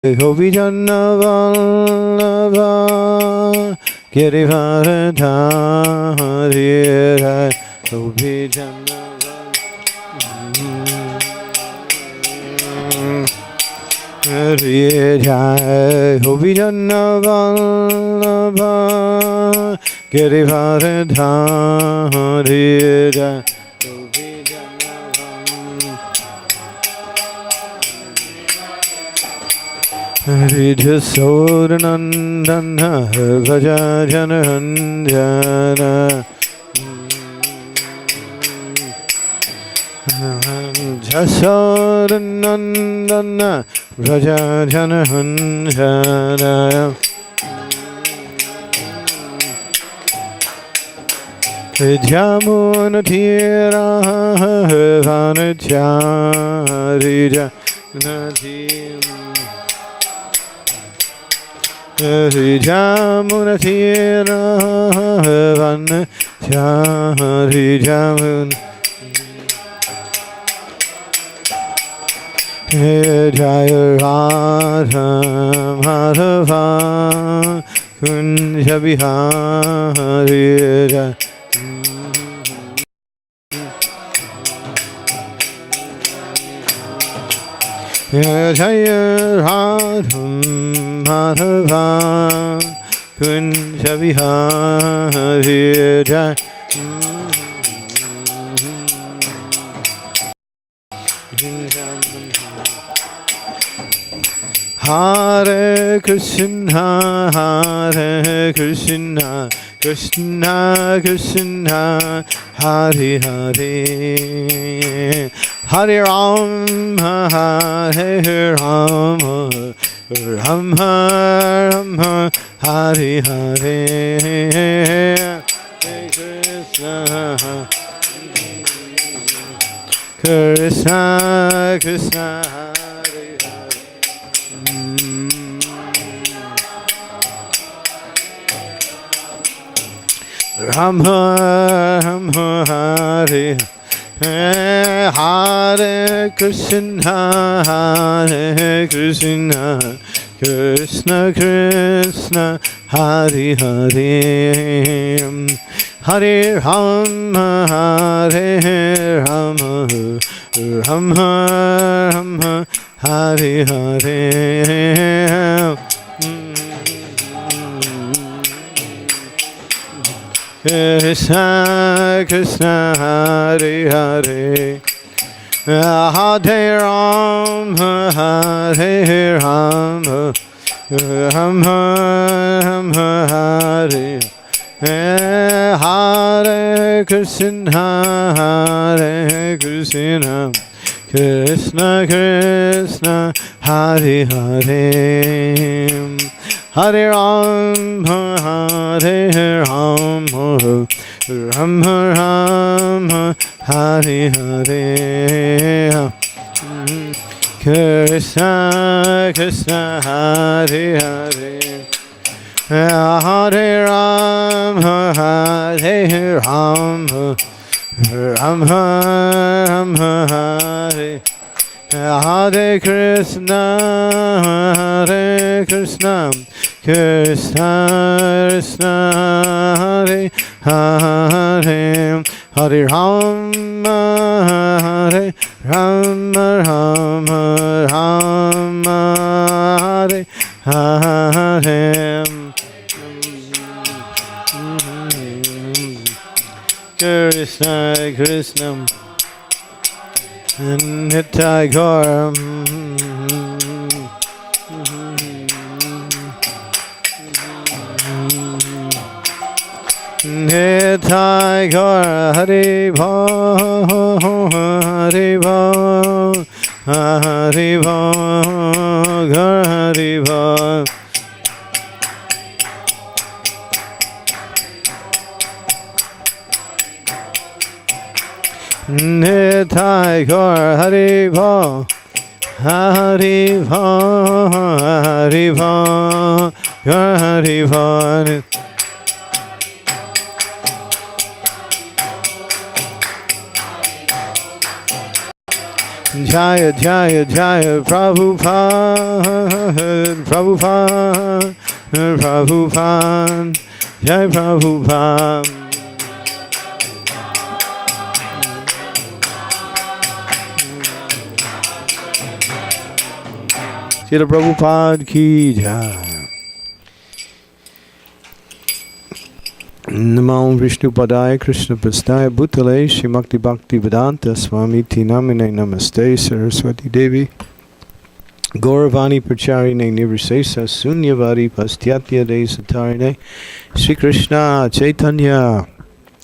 Gopi Janna Vallabha Girivardhari Rai Gopi Janna Vallabha Gopi Janna Vallabha Girivardhari Rai Ridhasodanandana Bhaja Janaranjana Jasodanandana Bhaja Janaranjana Vidyamunatira Vanacharija Nadim Jamunatira Vanacharija Jaya Radha Madhava Kunja Bihari Jaya Radha Madhava Kunja Bihari Hare Krishna, Hare Krishna, Krishna Krishna, Hare Hare, Hare Rama, Hare Rama, Rama Rama, Hare Hare, Hare Krishna, Krishna Krishna. Rama Rama Hare Hare Krishna Hare Krishna Krishna Krishna Hare Hare Hare Rama Hare Rama Rama Rama Hare Hare Krishna Krishna Hare Hare Hare Rama Hare Rama Rama Rama Hare Hare Krishna Hare Krishna Krishna Krishna Hare Hare Hare Rama Hare Rama Rama Rama Hare Hare Krishna Krishna Hare Hare Hare Rama Hare Rama Rama Rama Hare Hare Krishna Hare Krishna Krishna Krishna Hare Hare Hare Rama Hare Rama Rama Rama Hare Hare Krishna Krishna Nitai Gaur Nitai Gaur Hari Bho Hari Bho Hari Bho Gaur Hari Bho Nitai Gaur Hari Bho Hari Bho Hari Bho Gaur Hari Bho Jaya Jaya Jaya Prabhupada, Prabhupada, Prabhupada, Jai Prabhupada. Srila Prabhupada ki jai. Namo Vishnu Padaya Krishna Prasthaya Bhutale Shrimakti Bhakti Vedanta Swami Tinamine Namaste Saraswati Devi Gauravani Pracharine Nirvisesa Sunyavari Pastyatya Desatarine Sri Krishna Chaitanya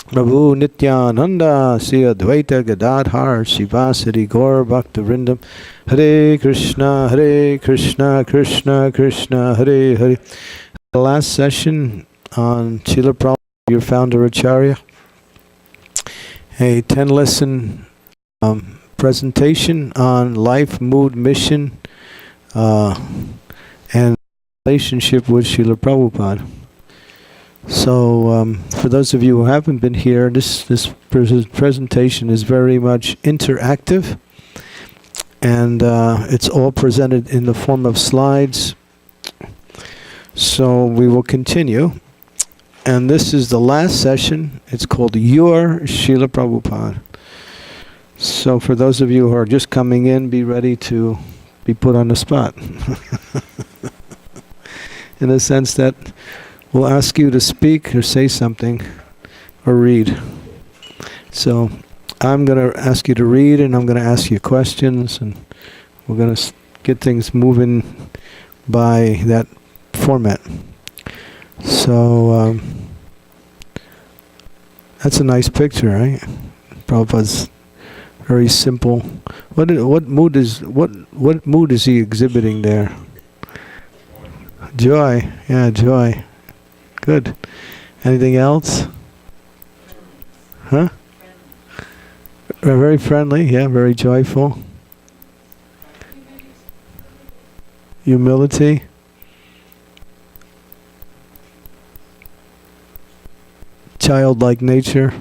Prabhu Nityananda Sri Advaita Gadadhar Sivasari Gaur Bhakta Vrindam Hare Krishna Krishna Krishna Hare Hare. The last session on Srila Prabhupada, your founder Acharya, a 10-lesson presentation on life, mood, mission, and relationship with Srila Prabhupada. So, for those of you who haven't been here, this presentation is very much interactive, and it's all presented in the form of slides. So we will continue. And this is the last session. It's called Your Srila Prabhupada. So for those of you who are just coming in, be ready to be put on the spot. In the sense that we'll ask you to speak or say something or read. So I'm going to ask you to read, and I'm going to ask you questions, and we're going to get things moving by that format. So that's a nice picture, right? Prabhupada's very simple. What mood is he exhibiting there? Joy. Yeah, joy. Good. Anything else? Huh? Very friendly. Yeah, very joyful. Humility. Childlike nature,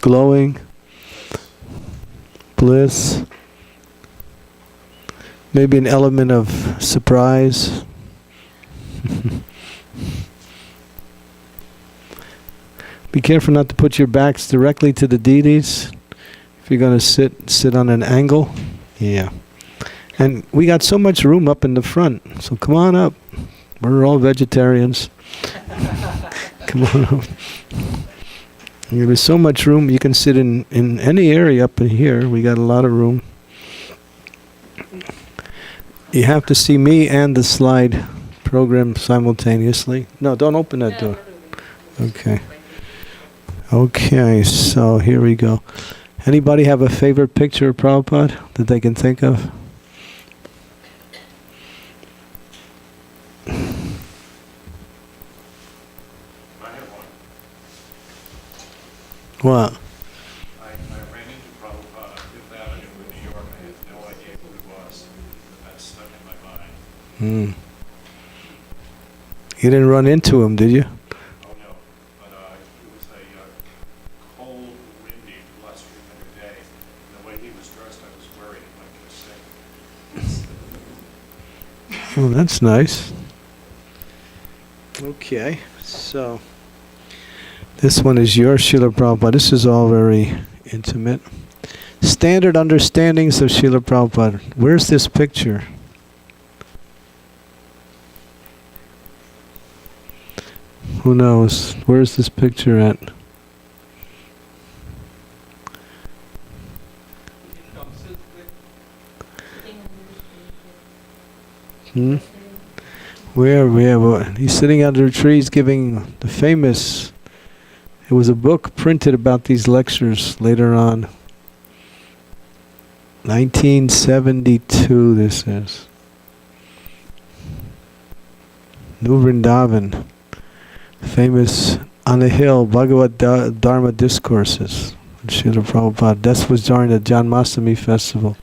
glowing, bliss, maybe an element of surprise. Be careful not to put your backs directly to the deities. If you're going to sit on an angle. Yeah. And we got so much room up in the front, so come on up. We're all vegetarians. Come on up. There's so much room. You can sit in any area up in here. We got a lot of room. You have to see me and the slide program simultaneously. No, don't open that door. Okay. Okay, so here we go. Anybody have a favorite picture of Prabhupada that they can think of? What? I ran into Prabhupada on Fifth Avenue in New York. I had no idea who he was. That stuck in my mind. You didn't run into him, did you? Oh no, but it was a cold, windy, blustery winter day. And the way he was dressed, I was worried he might get sick. Oh, that's nice. Okay, so this one is your Srila Prabhupada. This is all very intimate. Standard understandings of Srila Prabhupada. Where's this picture? Who knows? Where's this picture at? Where? He's sitting under a tree. He's giving the famous... It was a book printed about these lectures later on. 1972, this is. New Vrindavan. Famous on the hill, Bhagavad Dharma discourses. Srila Prabhupada. That was during the Janmashtami festival.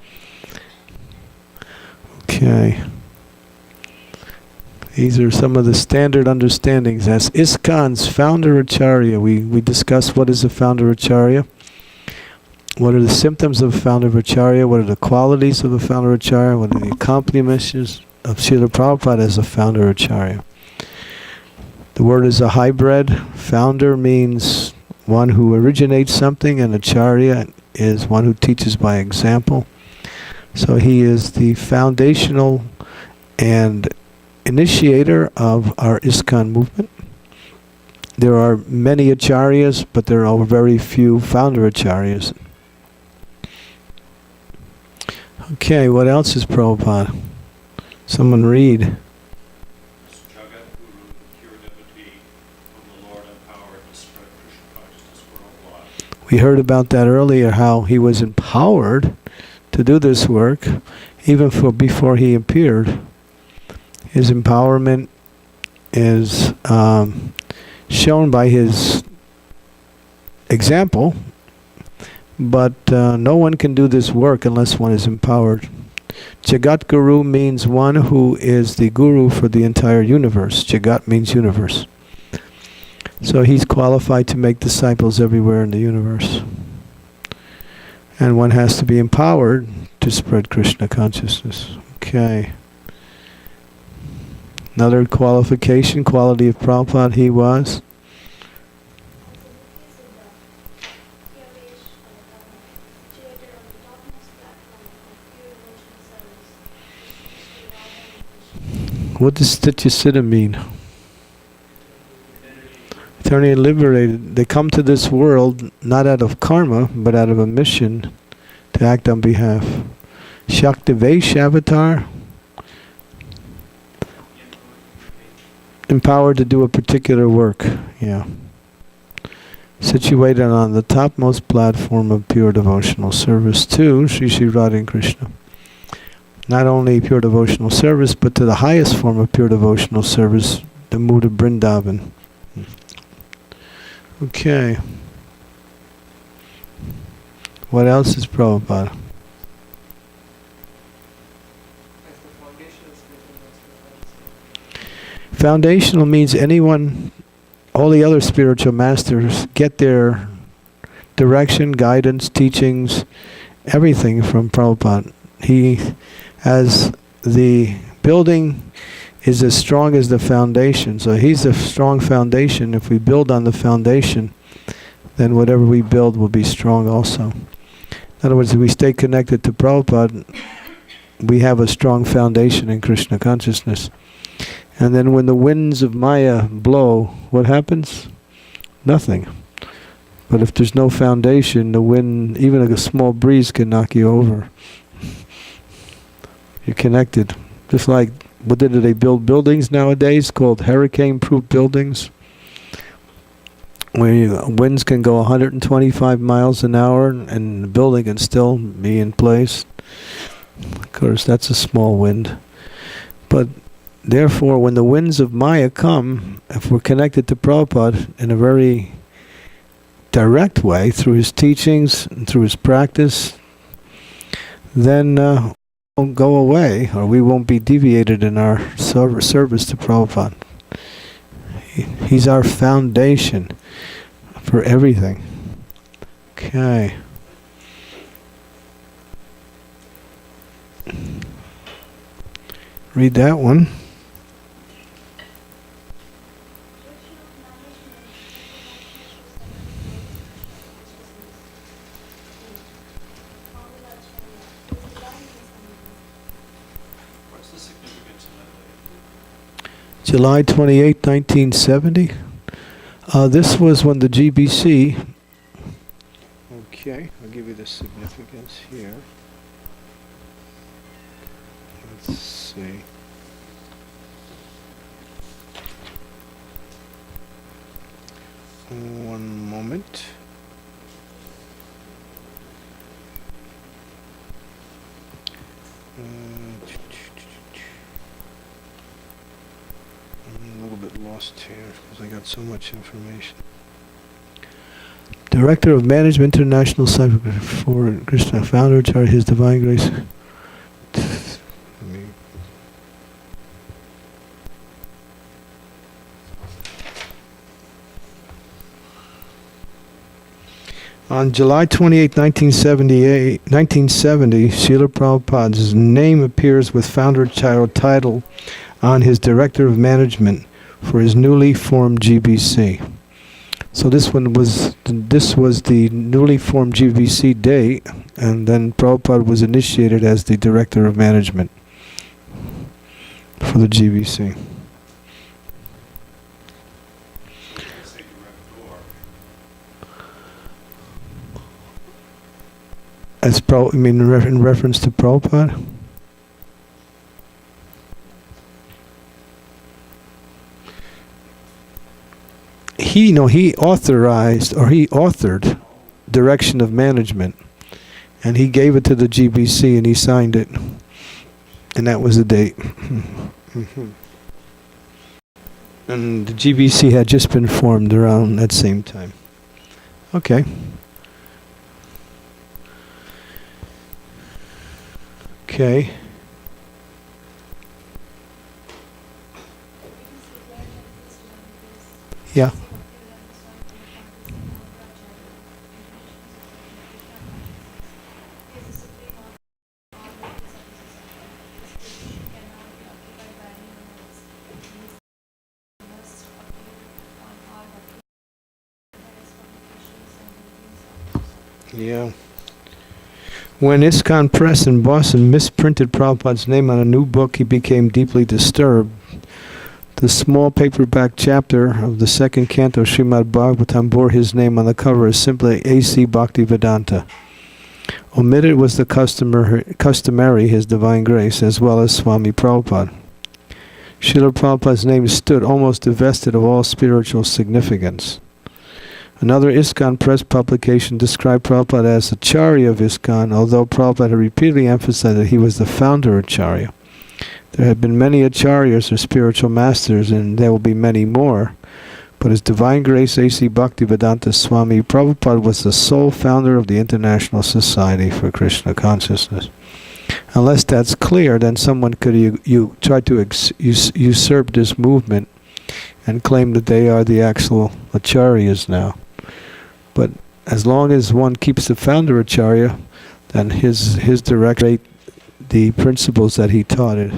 Okay. These are some of the standard understandings. As ISKCON's founder Acharya, we discussed what is a founder Acharya. What are the symptoms of a founder of Acharya? What are the qualities of a founder of Acharya? What are the accomplishments of Srila Prabhupada as a founder of Acharya? The word is a hybrid. Founder means one who originates something, and Acharya is one who teaches by example. So he is the foundational and initiator of our ISKCON movement. There are many acharyas, but there are very few founder acharyas. Okay, what else is Prabhupada? Someone read. This Jagat Guru, the pure devotee, whom the Lord empowered to spread Krishna consciousness worldwide. We heard about that earlier, how he was empowered to do this work even before he appeared. His empowerment is shown by his example, but no one can do this work unless one is empowered. Jagat Guru means one who is the guru for the entire universe. Jagat means universe. So he's qualified to make disciples everywhere in the universe. And one has to be empowered to spread Krishna consciousness. Okay. Another qualification, quality of Prabhupada, he was what does Stityasiddha mean? Eternally liberated. They come to this world not out of karma, but out of a mission to act on behalf. Shaktivesh avatar, empowered to do a particular work. Yeah. Situated on the topmost platform of pure devotional service to Sri Sri Radha and Krishna. Not only pure devotional service, but to the highest form of pure devotional service, the mood of Vrindavan. Okay. What else is Prabhupada? Foundational means anyone, all the other spiritual masters get their direction, guidance, teachings, everything from Prabhupada. He, as the building is as strong as the foundation. So he's a strong foundation. If we build on the foundation, then whatever we build will be strong also. In other words, if we stay connected to Prabhupada, we have a strong foundation in Krishna consciousness. And then when the winds of Maya blow, what happens? Nothing. But if there's no foundation, the wind, even a small breeze can knock you over. You're connected. Just like, what did they build buildings nowadays called hurricane-proof buildings? Where winds can go 125 miles an hour and the building can still be in place. Of course, that's a small wind. But therefore, when the winds of Maya come, if we're connected to Prabhupada in a very direct way, through his teachings and through his practice, then won't go away, or we won't be deviated in our service to Prabhupada. He's our foundation for everything. Okay. Read that one. What's the significance of that date? July 28, 1970. This was when the GBC... Okay, I'll give you the significance here. Let's see. One moment. I'm a little bit lost here because I got so much information. Director of Management International Cyber for Krishna, founder, Acharya, His Divine Grace. On July 28, 1970, Srila Prabhupada's name appears with founder child title on his Director of Management for his newly formed GBC. So this was the newly formed GBC day, and then Prabhupada was initiated as the Director of Management for the GBC. As you mean in reference to Prabhupada? He authored Direction of Management, and he gave it to the GBC and he signed it, and that was the date. And the GBC had just been formed around that same time. Okay. Okay. Yeah. Yeah. When ISKCON Press in Boston misprinted Prabhupada's name on a new book, he became deeply disturbed. The small paperback chapter of the second canto of Srimad Bhagavatam bore his name on the cover as simply A.C. Bhaktivedanta. Omitted was the customary His Divine Grace, as well as Swami Prabhupada. Srila Prabhupada's name stood almost divested of all spiritual significance. Another ISKCON Press publication described Prabhupada as Acharya of ISKCON, although Prabhupada had repeatedly emphasized that he was the founder Acharya. There have been many Acharyas or spiritual masters, and there will be many more. But His Divine Grace A.C. Bhaktivedanta Swami Prabhupada was the sole founder of the International Society for Krishna Consciousness. Unless that's clear, then someone could try to usurp this movement and claim that they are the actual Acharyas now. But as long as one keeps the founder Acharya, then his direct the principles that he taught it.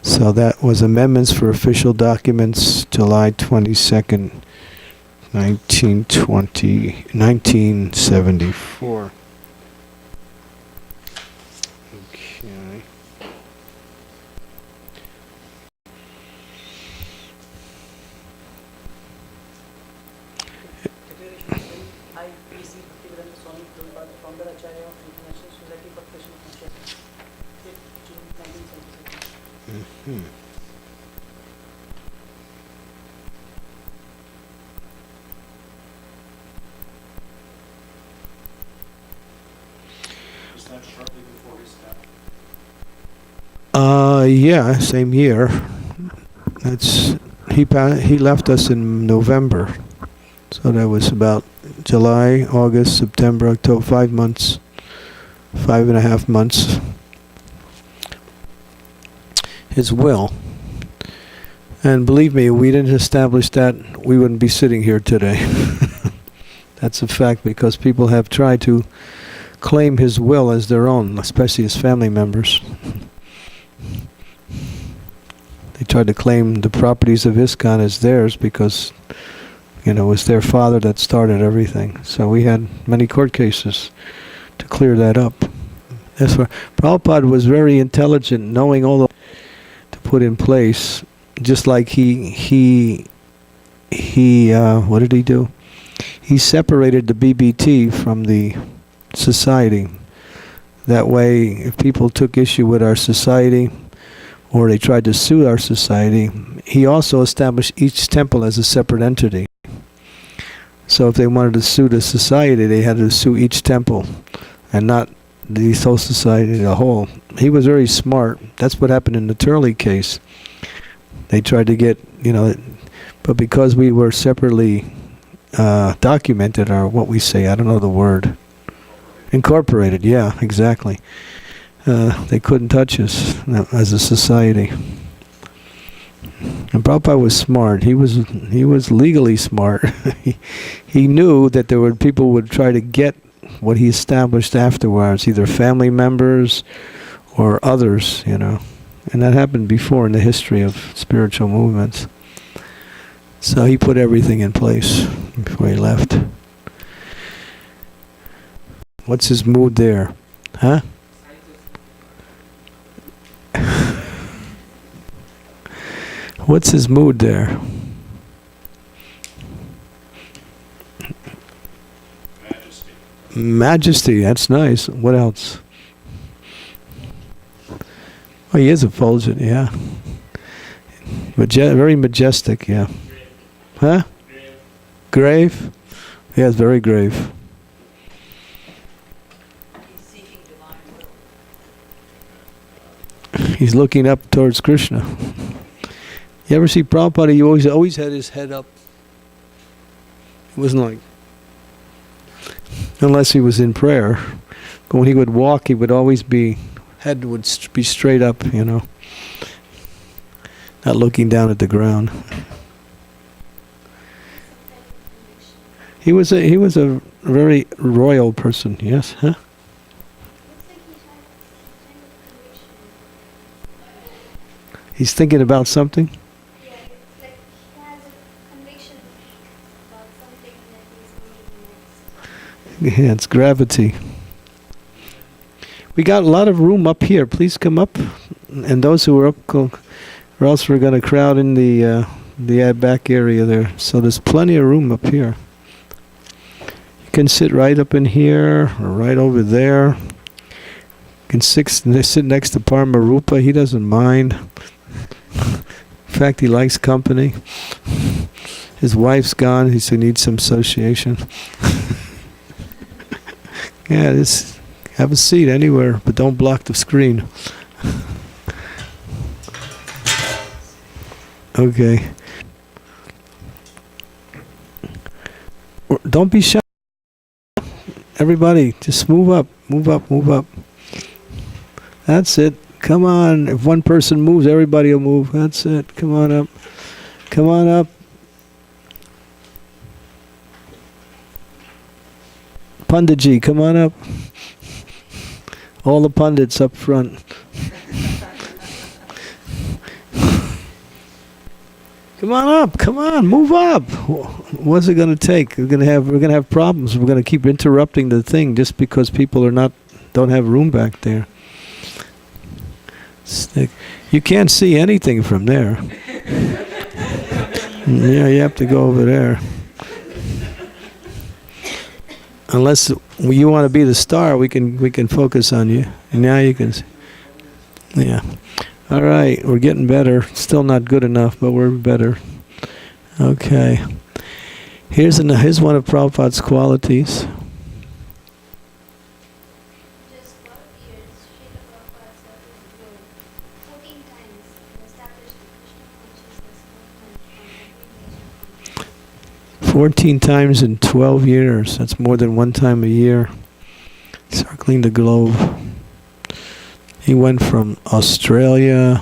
So that was Amendments for Official Documents, July 22nd, 1974. Okay. I received Bhaktivedanta Swami Prabhupada, founder Acharya of International Society for Krishna Consciousness, 5th June 1976. Was that shortly before his death? Yeah, same year. He left us in November. So that was about July, August, September, October, 5 months, 5.5 months. His will. And believe me, we didn't establish that, we wouldn't be sitting here today. That's a fact, because people have tried to claim his will as their own, especially his family members. They tried to claim the properties of ISKCON as theirs because, it was their father that started everything. So we had many court cases to clear that up. That's why Prabhupada was very intelligent, knowing all to put in place. Just like he what did he do? He separated the BBT from the society. That way, if people took issue with our society, or they tried to sue our society, he also established each temple as a separate entity. So if they wanted to sue the society, they had to sue each temple, and not the whole society as a whole. He was very smart. That's what happened in the Turley case. They tried to get, but because we were separately documented, or what we say, I don't know the word. Incorporated, yeah, exactly. They couldn't touch us as a society. And Prabhupada was smart. He was legally smart. he knew that there were people who would try to get what he established afterwards, either family members or others, you know. And that happened before in the history of spiritual movements. So he put everything in place before he left. What's his mood there? Huh? What's his mood there? Majesty. Majesty, that's nice. What else? Oh, he is effulgent, yeah. Very majestic, yeah. Huh? Grave? Yes, very grave. He's seeking divine will. He's looking up towards Krishna. You ever see Prabhupada? He always had his head up. It wasn't like, unless he was in prayer. But when he would walk, he would always head would be straight up, you know. Not looking down at the ground. He was a very royal person, yes, huh? He's thinking about something? Yeah, it's like he has a conviction about something that he's needing next. Yeah, it's gravity. We got a lot of room up here. Please come up. And those who are up, or else we're going to crowd in the back area there. So there's plenty of room up here. You can sit right up in here, or right over there. You can sit next to Paramarupa. He doesn't mind. In fact, he likes company. His wife's gone. He needs some association. Yeah, just have a seat anywhere, but don't block the screen. Okay. Don't be shy. Everybody, just move up, move up, move up. That's it. Come on. If one person moves, everybody will move. That's it. Come on up. Come on up. Panditji, come on up. All the pundits up front. Come on up, come on, move up. What's it going to take? We're going to have problems. We're going to keep interrupting the thing just because people don't have room back there. You can't see anything from there. Yeah, you have to go over there. Unless you want to be the star, we can focus on you. And now you can see. Yeah. All right, we're getting better. Still not good enough, but we're better. Okay. Here's one of Prabhupada's qualities. Just 12 years, Srila Prabhupada served his Guru 14 times and established the Krishna consciousness movement on every major continent. 14 times in 12 years. That's more than one time a year. Circling the globe. He went from Australia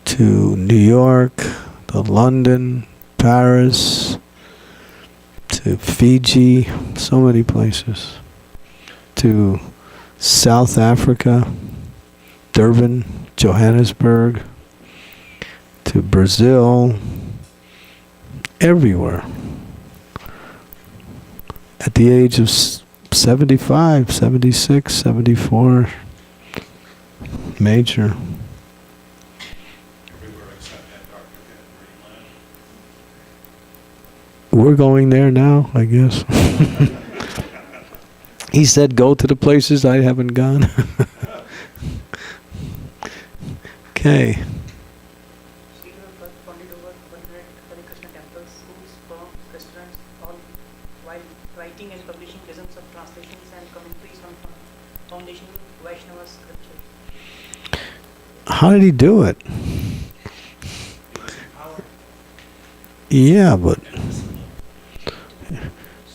to New York, to London, Paris, to Fiji, so many places. To South Africa, Durban, Johannesburg, to Brazil, everywhere. At the age of 75, 76, 74, major. Everywhere except Antarctica and Greenland. We're going there now, I guess. He said go to the places I haven't gone. Okay. Srila founded over 100 Hare Krishna temples, schools, firms, restaurants, all while writing and publishing dozens of translations and commentaries on foundational Vaishnava scripture. How did he do it? Yeah, but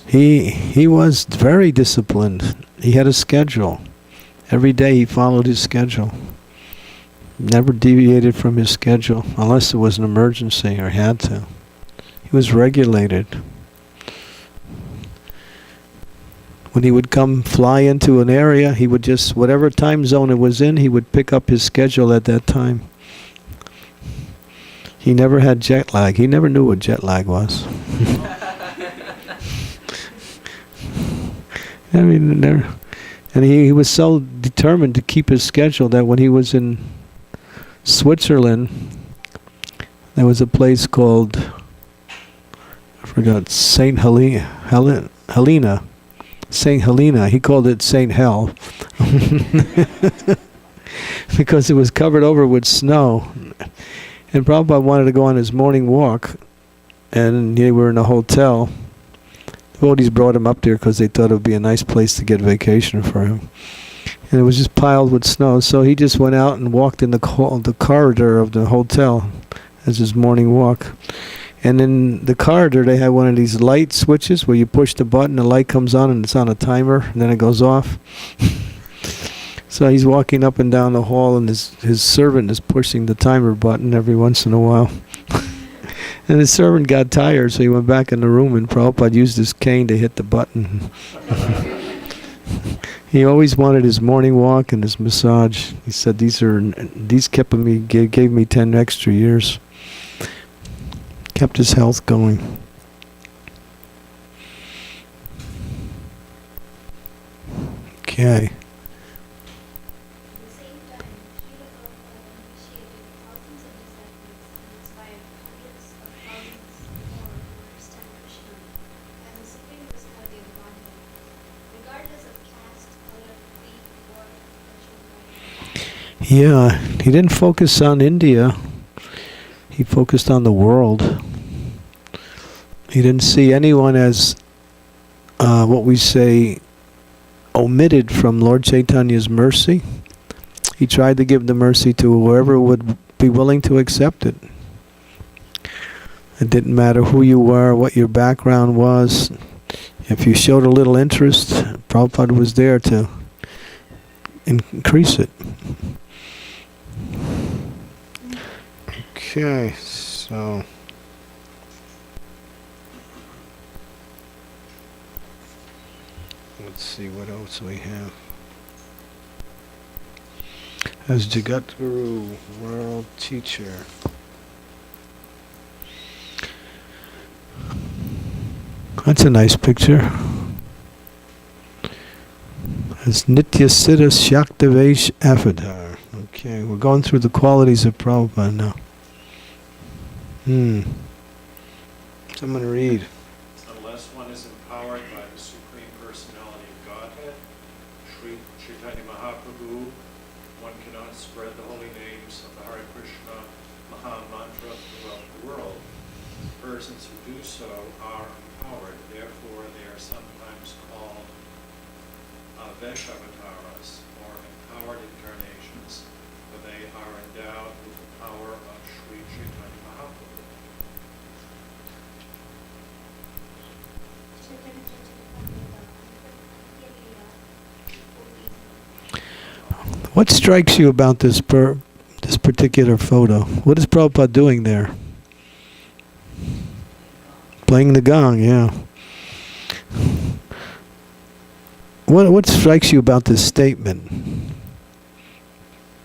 he was very disciplined. He had a schedule. Every day he followed his schedule. Never deviated from his schedule unless it was an emergency or had to. He was regulated. When he would come fly into an area, he would just, whatever time zone it was in, he would pick up his schedule at that time. He never had jet lag. He never knew what jet lag was. I mean, never. And he was so determined to keep his schedule that when he was in Switzerland, there was a place called, I forgot, Saint Helena. Saint Helena. He called it Saint Hell. Because it was covered over with snow. And Prabhupada wanted to go on his morning walk, and they were in a hotel. The devotees brought him up there because they thought it would be a nice place to get vacation for him. And it was just piled with snow, so he just went out and walked in the corridor of the hotel as his morning walk. And in the corridor, they had one of these light switches where you push the button, the light comes on, and it's on a timer, and then it goes off. So he's walking up and down the hall, and his servant is pushing the timer button every once in a while. And his servant got tired, so he went back in the room, and Prabhupada used his cane to hit the button. He always wanted his morning walk and his massage. He said these kept me, gave me 10 extra years. Kept his health going. Okay. Yeah, he didn't focus on India. He focused on the world. He didn't see anyone as, what we say, omitted from Lord Chaitanya's mercy. He tried to give the mercy to whoever would be willing to accept it. It didn't matter who you were, what your background was. If you showed a little interest, Prabhupada was there to increase it. Okay, so let's see what else we have. As Jagatguru, world teacher. That's a nice picture. As Nitya Siddha Shaktavesh Avatar. Okay, we're going through the qualities of Prabhupada now. Someone read. Unless one is empowered by the Supreme Personality of Godhead, Sri Chaitanya Mahaprabhu, one cannot spread the holy names of the Hare Krishna Maha Mantra throughout the world. Persons who do so are empowered, therefore they are sometimes called Veshavataras, or empowered incarnations, for they are endowed with the power of Sri Chaitanya Mahaprabhu. What strikes you about this particular photo? What is Prabhupada doing there? Playing the gong, yeah. What strikes you about this statement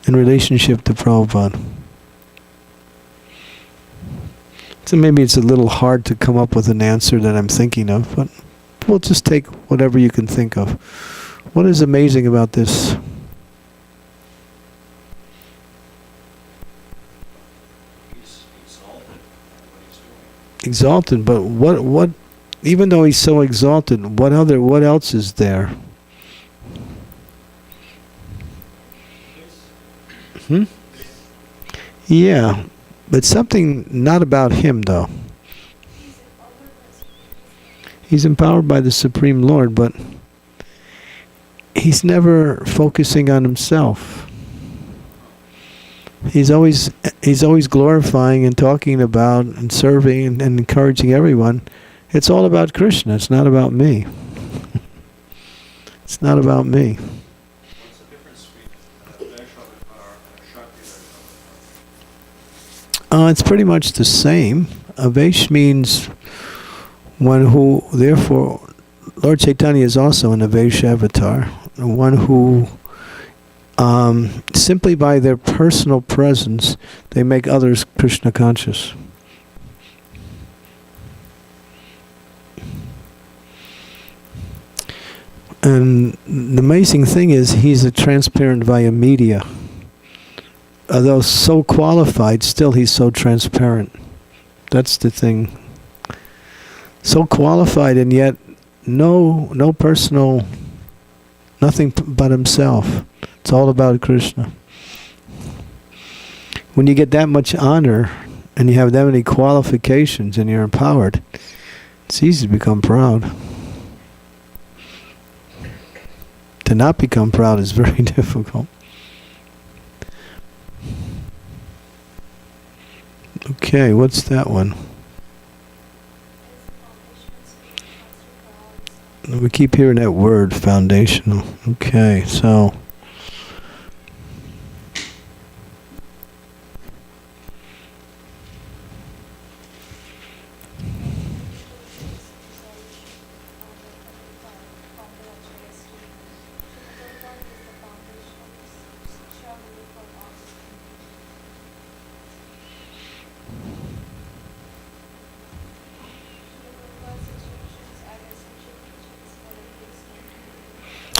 in relationship to Prabhupada? So maybe it's a little hard to come up with an answer that I'm thinking of, but we'll just take whatever you can think of. What is amazing about this? He's exalted in what he's doing. Exalted, but what even though he's so exalted, what else is there? Yeah, but something not about him though. He's empowered by the Supreme Lord, but he's never focusing on himself. He's always glorifying and talking about and serving and encouraging everyone. It's all about Krishna. It's not about me. It's not about me. What's the difference between a Vaishnava avatar and a Shakti avatar? It's pretty much the same. Avesh means one who, therefore, Lord Chaitanya is also an Avesh avatar, one who simply by their personal presence, they make others Krishna conscious. And the amazing thing is, he's a transparent via media. Although so qualified, still he's so transparent. That's the thing. So qualified, and yet no personal, nothing but himself. It's all about Krishna. When you get that much honor, and you have that many qualifications, and you're empowered, it's easy to become proud. To not become proud is very difficult. Okay, what's that one? We keep hearing that word, foundational. Okay, so...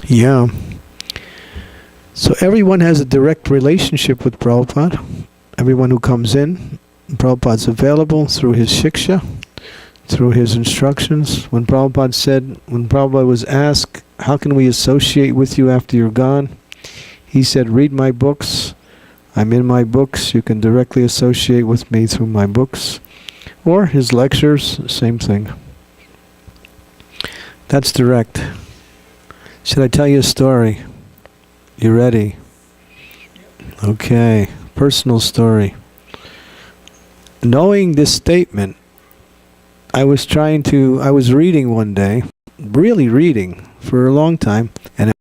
Yeah. So everyone has a direct relationship with Prabhupada. Everyone who comes in, Prabhupada's available through his shiksha, through his instructions. When Prabhupada was asked, how can we associate with you after you're gone? He said, read my books. I'm in my books. You can directly associate with me through my books. Or his lectures, same thing. That's direct. Should I tell you a story? You ready? Okay. Personal story. Knowing this statement, I was reading one day, really reading for a long time, and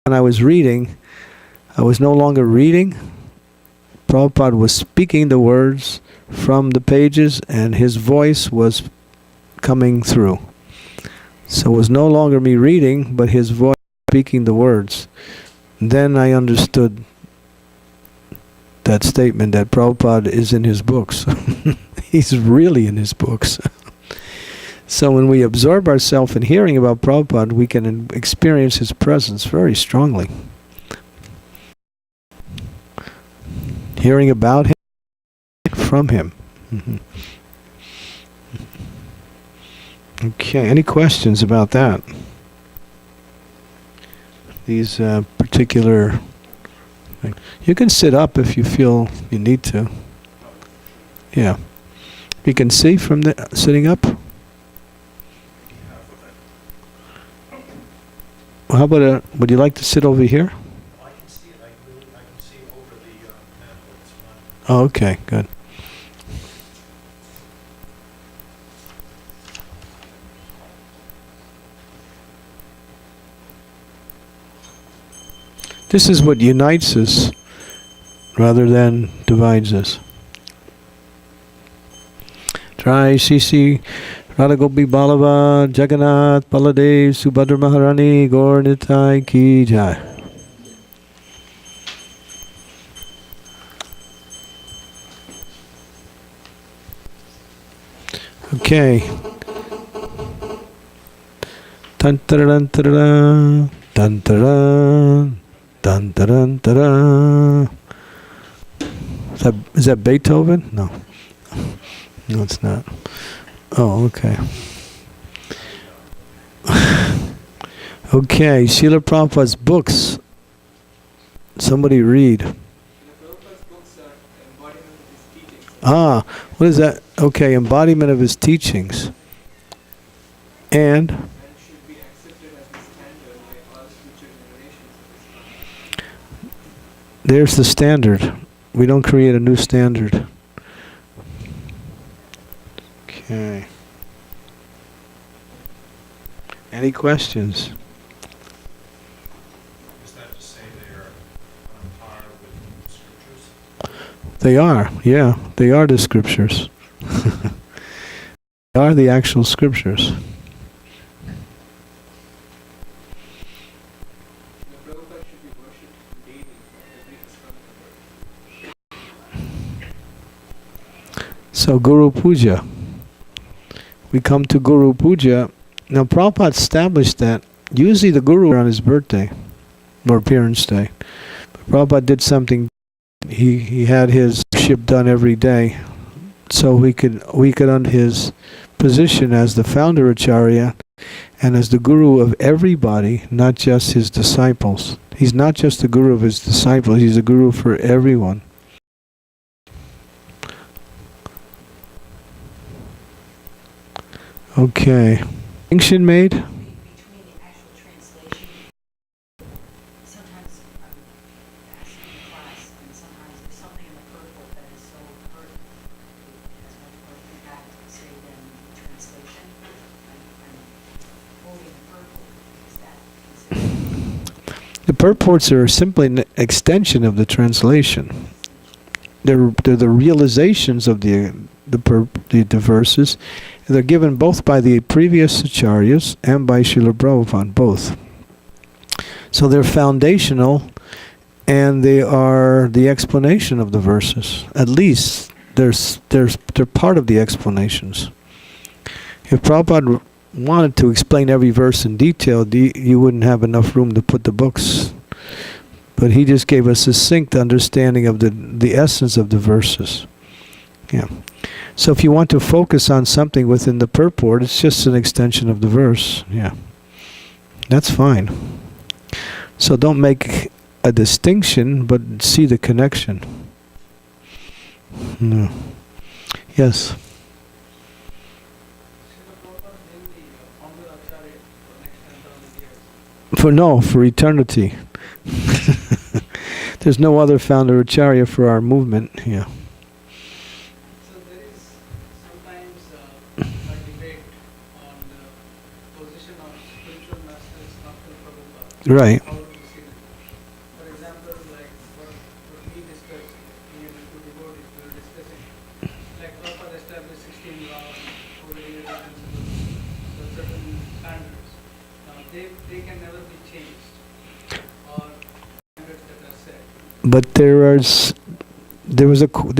when I was reading, I was no longer reading. Prabhupada was speaking the words from the pages, and his voice was coming through. So it was no longer me reading, but his voice speaking the words. Then I understood that statement that Prabhupada is in his books. He's really in his books. So when we absorb ourselves in hearing about Prabhupada, we can experience his presence very strongly. Hearing about him, from him. Mm-hmm. Okay, any questions about that? These particular things. You can sit up if you feel you need to. Yeah. You can see from the sitting up? Well, how about would you like to sit over here? I can see it. I can see over the mantle. It's fine. Oh, okay, good. This is what unites us rather than divides us. Try Sisi Radha Gopi Balava Jagannath Baladev Subhadra Maharani Gaur Nitai Ki Jai. Okay. Tan-taran, taran, tan-taran. Dun dun dun dun. Is that Beethoven? No. No, it's not. Oh, okay. Okay, Srila Prabhupada's books. Somebody read. Srila Prabhupada's books are embodiment of his teachings. Ah, what is that? Okay, embodiment of his teachings. And Should be accepted as the standard by all future generations of Islam. there's the standard. We don't create a new standard. Okay. Any questions? Is that to say they are on par with scriptures? They are, yeah. They are the scriptures. They are the actual scriptures. The Prabhupada should be worshipped daily for every aspect. So Guru Puja. We come to Guru Puja. Now Prabhupada established that usually the Guru on his birthday or appearance day. But Prabhupada did something. He had his worship done every day, so we could on his position as the founder Acharya and as the Guru of everybody, not just his disciples. He's not just the Guru of his disciples, he's a Guru for everyone. Okay. Distinction made? Between the actual translation, sometimes I'm asking in class, and sometimes there's something in the purport that is so hurt, it has much more impact, say, than the translation. I'm quoting the purport. Is that considered? The purports are simply an extension of the translation. They're the realizations of the verses. They're given both by the previous acharyas and by Srila Prabhupada, both. So they're foundational, and they are the explanation of the verses. At least they're part of the explanations. If Prabhupada wanted to explain every verse in detail, you wouldn't have enough room to put the books. But he just gave a succinct understanding of the essence of the verses. Yeah. So if you want to focus on something within the purport, it's just an extension of the verse. Yeah. That's fine. So don't make a distinction, but see the connection. No. Yes. Srila Prabhupada named the founder Acharya for next 10,000 years. For eternity. There's no other founder Acharya for our movement. Yeah. So there is sometimes a debate on the position of spiritual masters after Prabhupada. Right. How to see them. For example, like what we discussed, me and the two devotees we were discussing, like Prabhupada established 16 laws, 4 principles, so certain standards. They can never be changed, or standards that are set. But there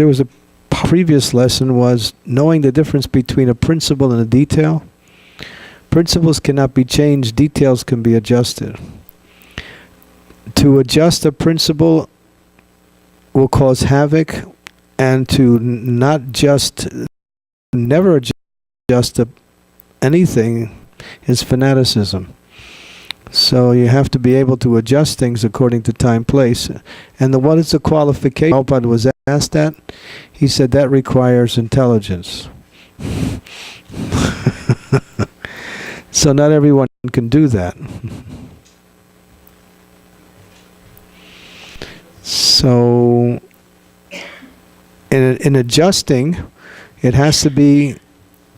was a previous lesson was knowing the difference between a principle and a detail. Principles cannot be changed, details can be adjusted. To adjust a principle will cause havoc, and to never adjust anything is fanaticism. So you have to be able to adjust things according to time, place. And what is the qualification? Prabhupada was asked that. He said that requires intelligence. So not everyone can do that. So in adjusting, it has to be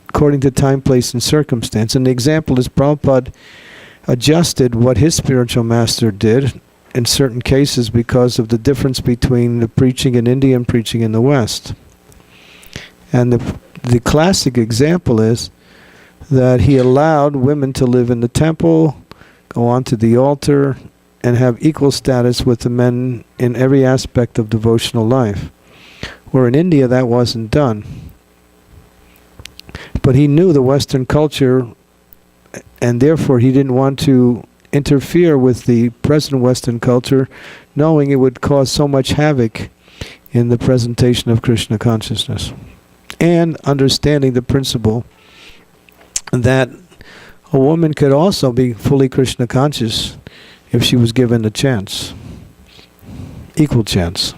according to time, place, and circumstance. And the example is Prabhupada adjusted what his spiritual master did in certain cases because of the difference between the preaching in India and preaching in the West. And the classic example is that he allowed women to live in the temple, go onto the altar, and have equal status with the men in every aspect of devotional life. Where in India that wasn't done. But he knew the Western culture, and therefore he didn't want to interfere with the present Western culture, knowing it would cause so much havoc in the presentation of Krishna consciousness. And understanding the principle that a woman could also be fully Krishna conscious if she was given a chance. Equal chance.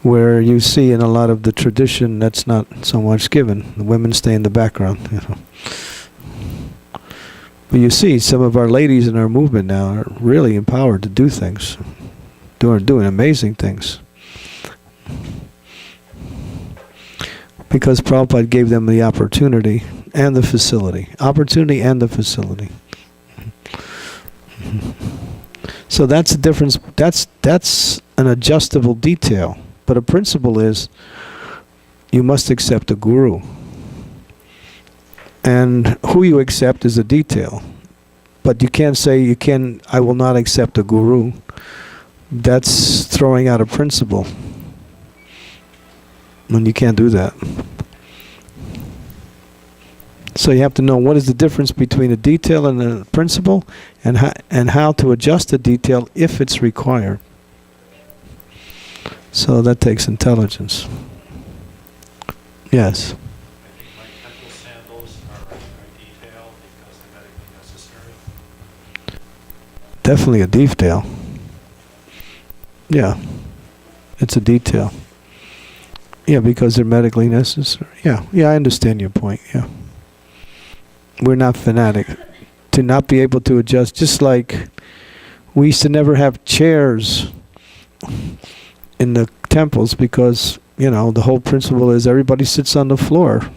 Where you see in a lot of the tradition that's not so much given. The women stay in the background. You know. But you see, some of our ladies in our movement now are really empowered to do things. Doing amazing things. Because Prabhupada gave them the opportunity and the facility. Opportunity and the facility. So that's the difference. That's an adjustable detail. But a principle is you must accept a guru. And who you accept is a detail. But you can't say I will not accept a guru. That's throwing out a principle. And you can't do that. So you have to know what is the difference between a detail and a principle, and how to adjust the detail if it's required. So that takes intelligence. Yes. I think my temple sandals are a detail because they're medically necessary. Definitely a detail. Yeah. It's a detail. Yeah, because they're medically necessary. Yeah, I understand your point, yeah. We're not fanatic. To not be able to adjust, just like we used to never have chairs in the temples because, the whole principle is everybody sits on the floor.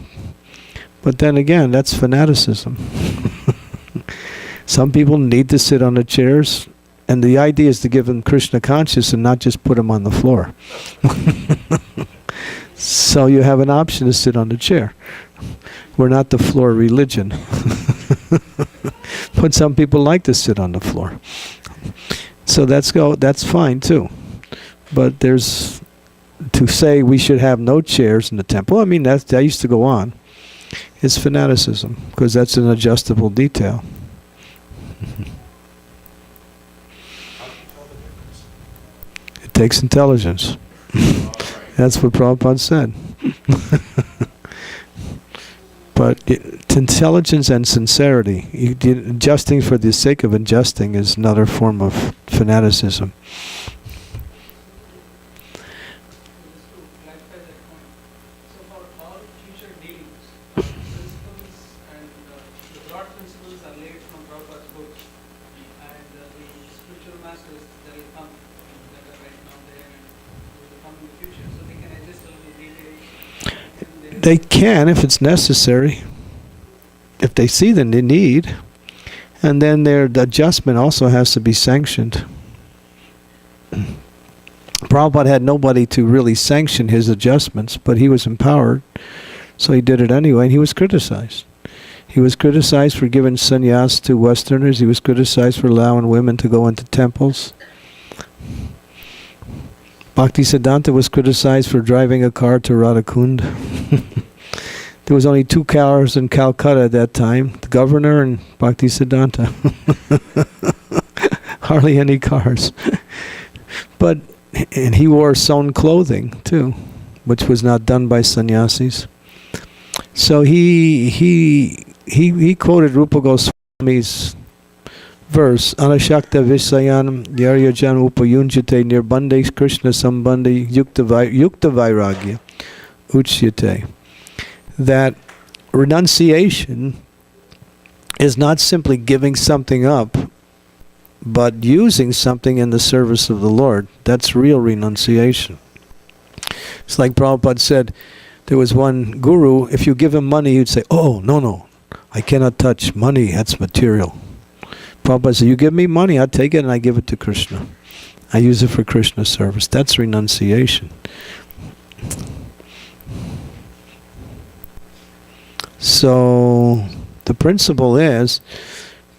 But then again, that's fanaticism. Some people need to sit on the chairs, and the idea is to give them Krishna consciousness and not just put them on the floor. So you have an option to sit on the chair. We're not the floor religion. But some people like to sit on the floor. So that's fine too. But there's, to say we should have no chairs in the temple, that used to go on. It's fanaticism, because that's an adjustable detail. How do you tell the difference? It takes intelligence. All right. That's what Prabhupada said. But it's intelligence and sincerity. Adjusting for the sake of adjusting is another form of fanaticism. Clarify that point. So for all future dealings, principles and the broad principles are laid from Prabhupada's books, and the spiritual masters that will come, that are right now there and will come in the future, so they can adjust a little details. They can if it's necessary. If they see the need. And then the adjustment also has to be sanctioned. Prabhupada had nobody to really sanction his adjustments, but he was empowered, so he did it anyway, and he was criticized. He was criticized for giving sannyas to Westerners. He was criticized for allowing women to go into temples. Bhaktisiddhanta was criticized for driving a car to Radhakund. There was only 2 cars in Calcutta at that time, the governor and Bhaktisiddhanta. Hardly any cars. And he wore sewn clothing too, which was not done by sannyasis. So he quoted Rupa Goswami's verse, Anashakta Visayanam Yaryajan Upayunjate Nirbande Krishna Sambandhi Yukta Vairagya Uchyate. That renunciation is not simply giving something up, but using something in the service of the Lord. That's real renunciation. It's like Prabhupada said, there was one guru, if you give him money, he'd say, oh, no, I cannot touch money, that's material. Prabhupada said, you give me money, I take it and I give it to Krishna. I use it for Krishna's service. That's renunciation. So the principle is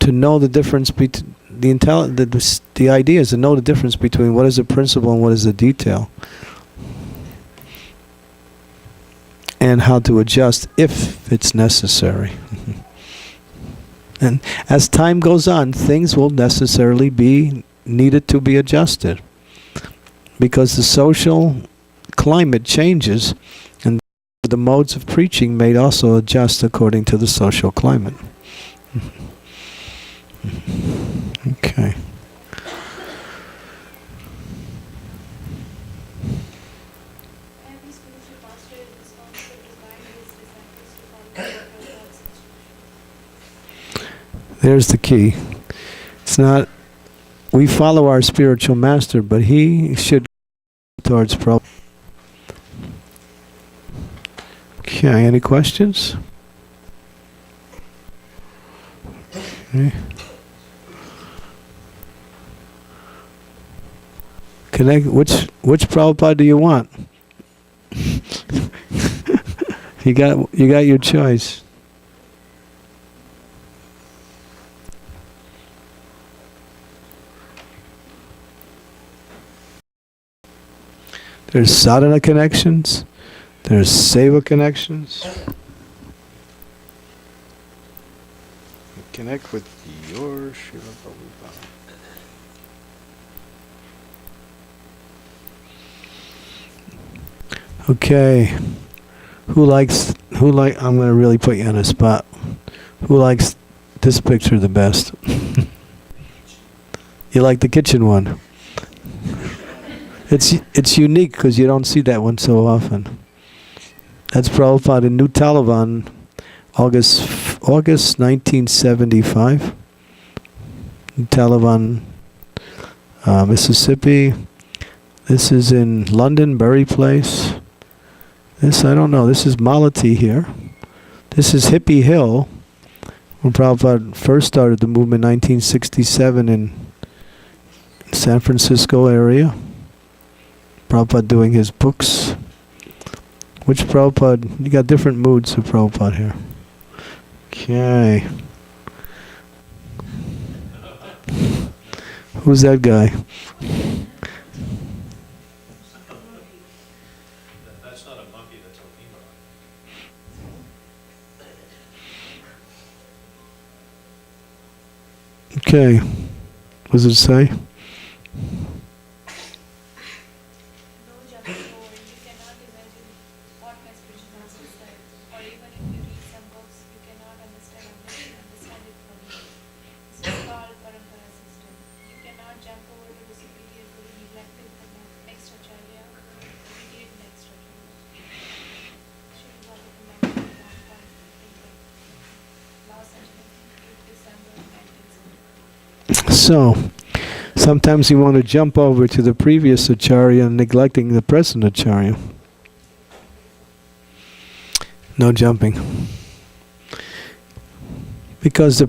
to know the difference between the idea is to know the difference between what is a principle and what is a detail, and how to adjust if it's necessary. And as time goes on, things will necessarily be needed to be adjusted, because the social climate changes, and the modes of preaching may also adjust according to the social climate. Okay. Every spiritual pastor is responsible to guide his disciples to follow Prabhupada's instructions. There's the key. It's not, we follow our spiritual master, but he should go towards Prabhupada. Okay, any questions? Okay. Connect. Which Prabhupada do you want? you got your choice. There's sadhana connections. There's seva connections. Connect with your Srila Prabhupada. Okay. I'm going to really put you on the spot. Who likes this picture the best? You like the kitchen one? It's unique because you don't see that one so often. That's Prabhupada in New Taliban, August 1975. New Taliban, Mississippi. This is in London, Bury Place. This, I don't know, this is Malati here. This is Hippie Hill, when Prabhupada first started the movement in 1967 in San Francisco area. Prabhupada doing his books. Which Prabhupada? You got different moods of Prabhupada here. Okay. Who's that guy? That's not a monkey, that's a lemur. Okay. What does it say? No jumping over. You cannot imagine what my spiritual master said. Or even if you read some books, you cannot understand unless you understand it from me. This is called parampara system. You cannot jump over to the superior guru, neglecting the next acharya, immediate next acharya. Srila Prabhupada mentioned 1.15. Los Angeles, 8 December 1970. So, sometimes you want to jump over to the previous acharya, neglecting the present acharya. No jumping. Because the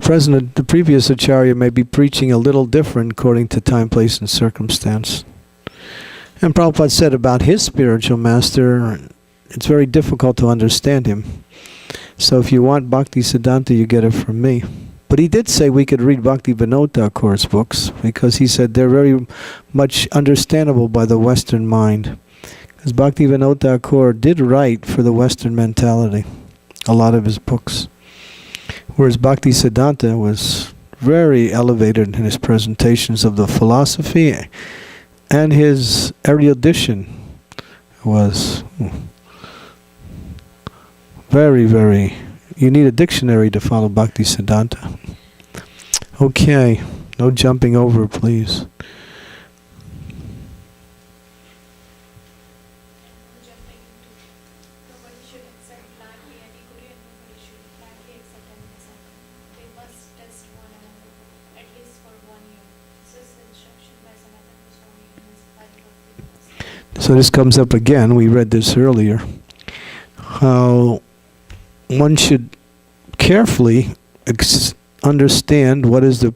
previous acharya may be preaching a little different according to time, place, and circumstance. And Prabhupada said about his spiritual master, it's very difficult to understand him. So if you want Bhakti Siddhanta, you get it from me. But he did say we could read Bhakti Vinod Thakur's books, because he said they're very much understandable by the Western mind. Because Bhakti Vinod Thakur did write for the Western mentality, a lot of his books. Whereas Bhakti Siddhanta was very elevated in his presentations of the philosophy, and his erudition was very, very... You need a dictionary to follow Bhakti Siddhanta. Okay, no jumping over, please. Jumping into nobody should accept blindly any guru and nobody should blindly accept any disciple. They must test one another, at least for 1 year. This is instruction by Srila Swami in his Bible. So this comes up again, we read this earlier. How one should carefully understand what is a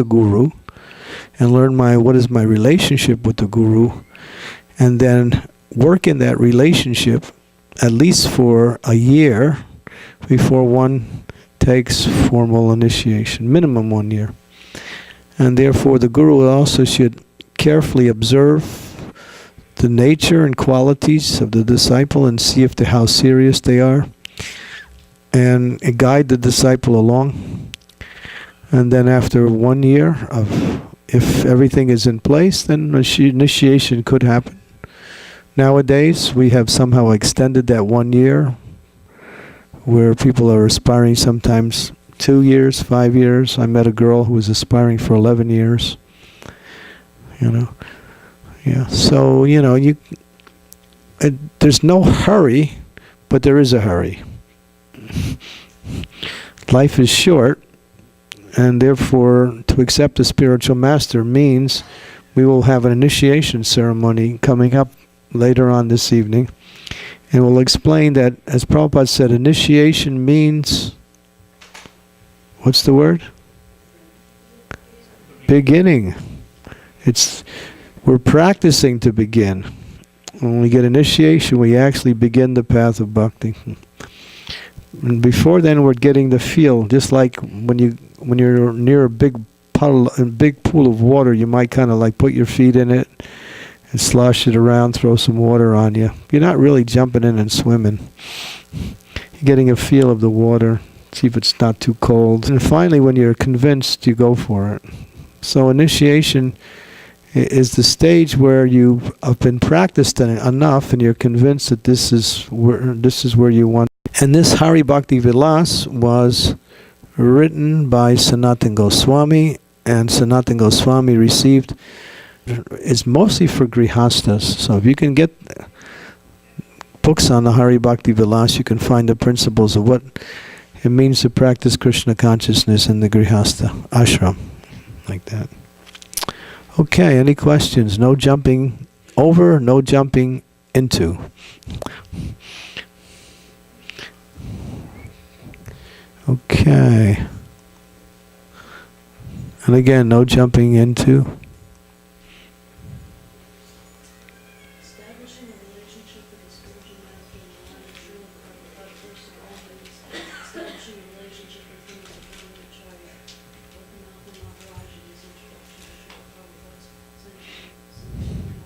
guru, and learn what is my relationship with the guru, and then work in that relationship at least for a year before one takes formal initiation, minimum 1 year. And therefore the guru also should carefully observe the nature and qualities of the disciple and see how serious they are, and guide the disciple along. And then after 1 year, if everything is in place, then initiation could happen. Nowadays, we have somehow extended that 1 year, where people are aspiring sometimes 2 years, 5 years. I met a girl who was aspiring for 11 years. Yeah. So, there's no hurry, but there is a hurry. Life is short, and therefore to accept a spiritual master means we will have an initiation ceremony coming up later on this evening, and we'll explain that, as Prabhupada said, initiation means, what's the word? Beginning. We're practicing to begin. When we get initiation, we actually begin the path of bhakti. And before then, we're getting the feel. Just like when you're near a big puddle, a big pool of water, you might kind of like put your feet in it and slosh it around, throw some water on you. You're not really jumping in and swimming. You're getting a feel of the water, see if it's not too cold. And finally, when you're convinced, you go for it. So initiation is the stage where you have been practiced enough and you're convinced that this is where you want. And this Hari Bhakti Vilas was written by Sanatana Goswami, and Sanatana Goswami received, is mostly for grihastas. So if you can get books on the Hari Bhakti Vilas, you can find the principles of what it means to practice Krishna consciousness in the grihasta ashram, like that. Okay, any questions? No jumping over, no jumping into. Okay. And again, no jumping into. Establishing a relationship with the spiritual master and the line of Srila Prabhupada first and always. Establishing a relationship with him as a family acharya. Lokanath Maharaj in his introduction to Srila Prabhupada's Sanjana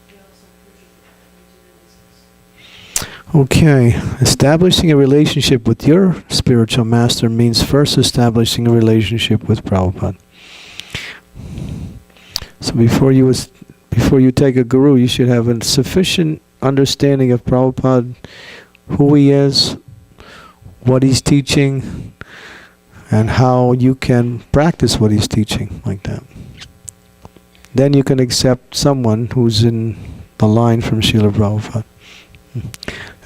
Vyasa Pujya in discuss. Okay, establishing a relationship with your spiritual master means first establishing a relationship with Prabhupada. So before you take a guru, you should have a sufficient understanding of Prabhupada, who he is, what he's teaching, and how you can practice what he's teaching, like that. Then you can accept someone who's in the line from Srila Prabhupada.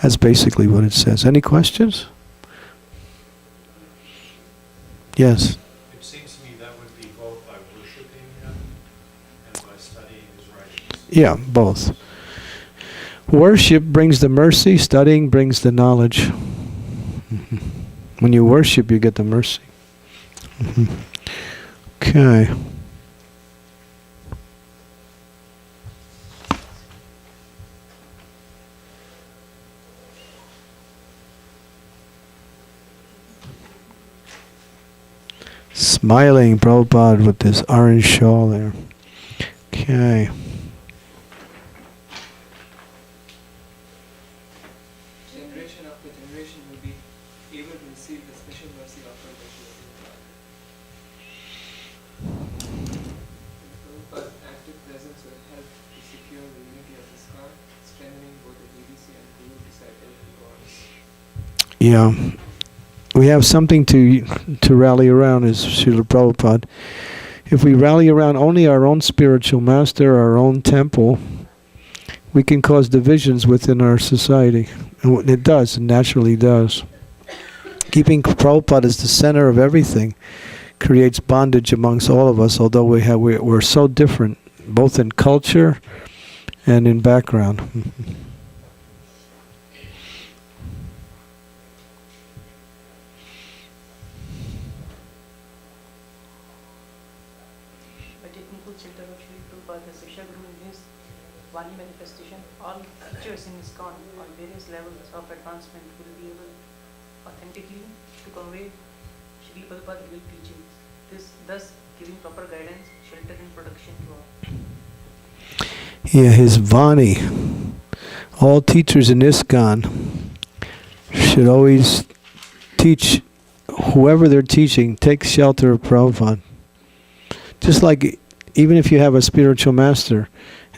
That's basically what it says. Any questions? Yes. It seems to me that would be both by worshiping him and by studying his writings. Yeah, both. Worship brings the mercy, studying brings the knowledge. When you worship, you get the mercy. Okay. Smiling Prabhupada with this orange shawl there. Okay. Generation after generation will be able to receive the special mercy offered by Srila Prabhupada. Prabhupada's active presence will help to secure the unity of ISKCON, strengthening both the DDC and Guru disciple bonds. Yeah. We have something to rally around as Srila Prabhupada. If we rally around only our own spiritual master, our own temple, we can cause divisions within our society. And it does, it naturally does. Keeping Prabhupada as the center of everything creates bondage amongst all of us, although we're so different, both in culture and in background. By taking full shelter of Srila Prabhupada as Shiksha Guru in his Vani manifestation, all teachers in ISKCON on various levels of advancement will be able authentically to convey Srila Prabhupada's real teachings, thus giving proper guidance, shelter and protection to all. Yeah, his Vani. All teachers in ISKCON should always teach, whoever they're teaching, take shelter of Prabhupada. Just like, even if you have a spiritual master,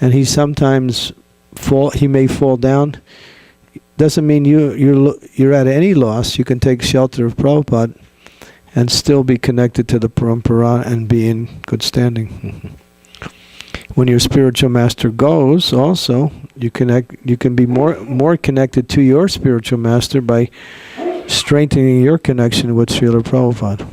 and he sometimes he may fall down, doesn't mean you're at any loss. You can take shelter of Prabhupada and still be connected to the parampara and be in good standing. When your spiritual master goes, also you can be more connected to your spiritual master by strengthening your connection with Srila Prabhupada.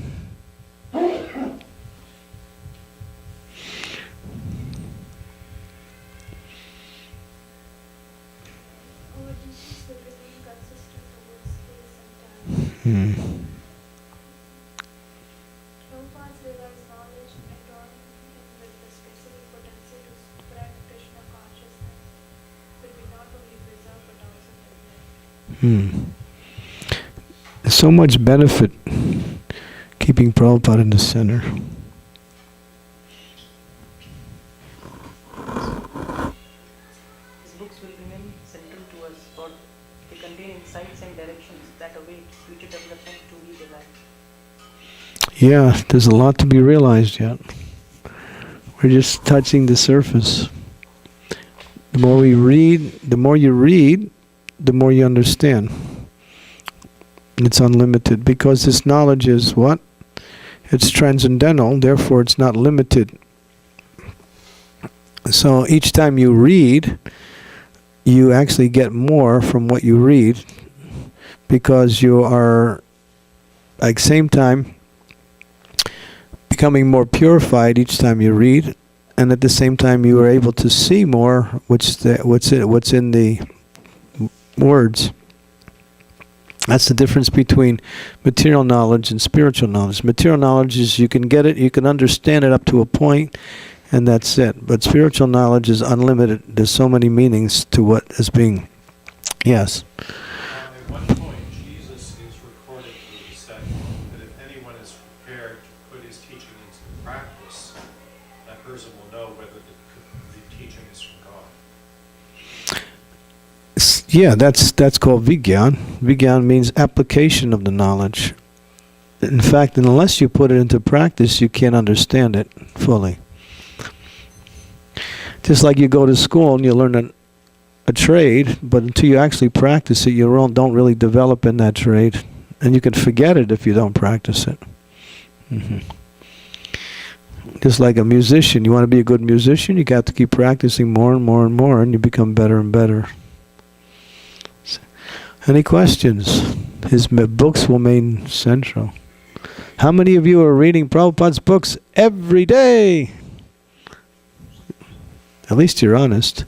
Our teachings will remain consistent over space and time. Prabhupada's realized knowledge, endowing him with the specific potency to spread There's so much benefit keeping Prabhupada in the center. His books will remain central to us, for they contain insights and directions that await future development to be developed. Yeah, there's a lot to be realized yet. We're just touching the surface. The more we read, the more you read, the more you understand. It's unlimited because this knowledge is what? It's transcendental, therefore it's not limited. So each time you read, you actually get more from what you read because you are, at the same time, becoming more purified each time you read, and at the same time you are able to see more what's in the words. That's the difference between material knowledge and spiritual knowledge. Material knowledge is you can get it, you can understand it up to a point, and that's it. But spiritual knowledge is unlimited. There's so many meanings to what is being. Yes. At one point, Jesus is recorded to have said that if anyone is prepared to put his teaching into practice, that person will know whether the teaching is from God. Yeah, that's called Vigyan. Vigyan means application of the knowledge. In fact, unless you put it into practice, you can't understand it fully. Just like you go to school and you learn a trade, but until you actually practice it, you don't really develop in that trade. And you can forget it if you don't practice it. Just like a musician, you want to be a good musician, you got to keep practicing more and more and more, and you become better and better. Any questions? His books will remain central. How many of you are reading Prabhupada's books every day? At least you're honest.